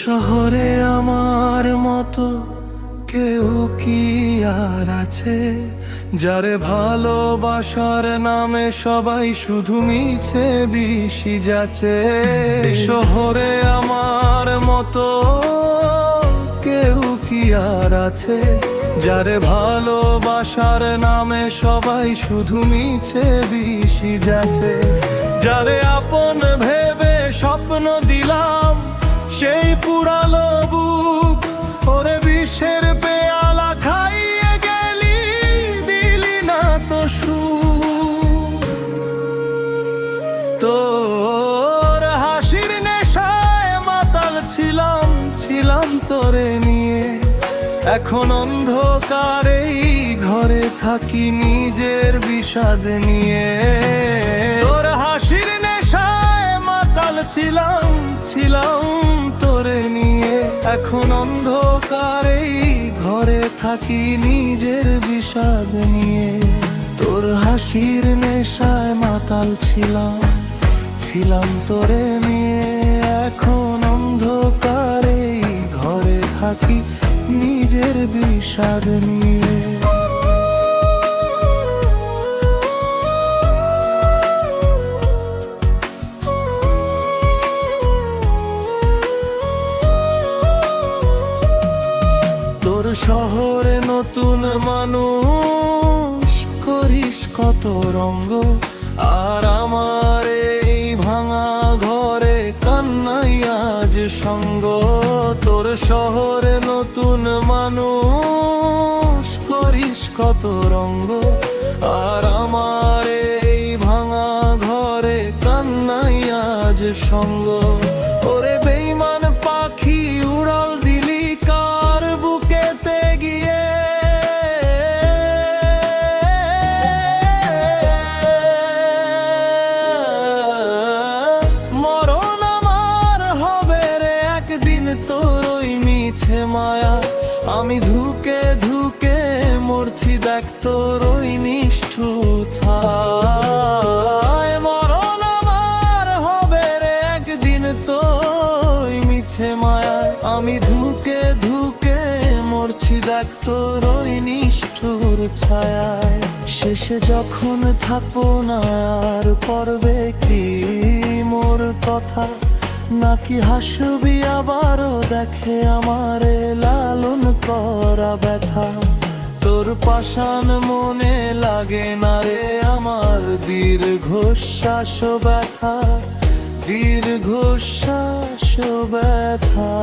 শহরে আমার মতো কেউ কি আর আছে, যারে ভালোবাসার নামে সবাই শুধু মিছে বিশি যাচ্ছে। শহরে আমার মতো কেউ কি আর আছে, যারে ভালোবাসার নামে সবাই শুধু মিছে বিশি যাচ্ছে। যারে আপন ভেবে স্বপ্ন দিলাম, সেই পুরালো বুক ওরে বিষের পেয়ালা খাইয়ে গেলি, দিলি না তো সুখ। তোর হাসির নেশায় মাতাল ছিলাম তোরে নিয়ে, এখন অন্ধকারেই ঘরে থাকি নিজের বিষাদ নিয়ে। তোর হাসির নেশায় মাতাল ছিলাম তোরে নিয়ে, এখন অন্ধকারেই ঘরে থাকি নিজের বিষাদ নিয়ে। তোর হাসির নেশায় মাতাল ছিলাম তোরে নিয়ে, এখন অন্ধকারেই ঘরে থাকি নিজের বিষাদ নিয়ে। তোর শহরে নতুন মানুষ করিস কত রঙ্গ, আর আমার এই ভাঙা ঘরে কান্নাই আজ সঙ্গ। তোর শহরে নতুন মানুষ করিস কত রঙ্গ, আর আমার এই ভাঙা ঘরে কান্নাই আজ সঙ্গ। ওরে বেঈমান পাখি উড়াল দিলি কার বুকেতে গিয়ে, মরণ আমার হবে রে একদিন তোর ওই মিছে মায়া। আমি ধুকে ধুকে মরছি দেখ তোর ওই নিষ্ঠুরতায়। মরণ আমার হবে রে একদিন তোর মিছে মায়া। আমি ধুকে ধুকে মরছি দেখ তোর ওই নিষ্ঠুর ছায়ায়। শেষে যখন থাকবো না আর পড়বে কি মোর কথা, নাকি হাসবি আবারও দেখে আমারে লালন করা ব্যথা। তোর পাষাণ মনে লাগে না রে আমার দীর্ঘশ্বাস ব্যথা, দীর্ঘশ্বাস ব্যথা।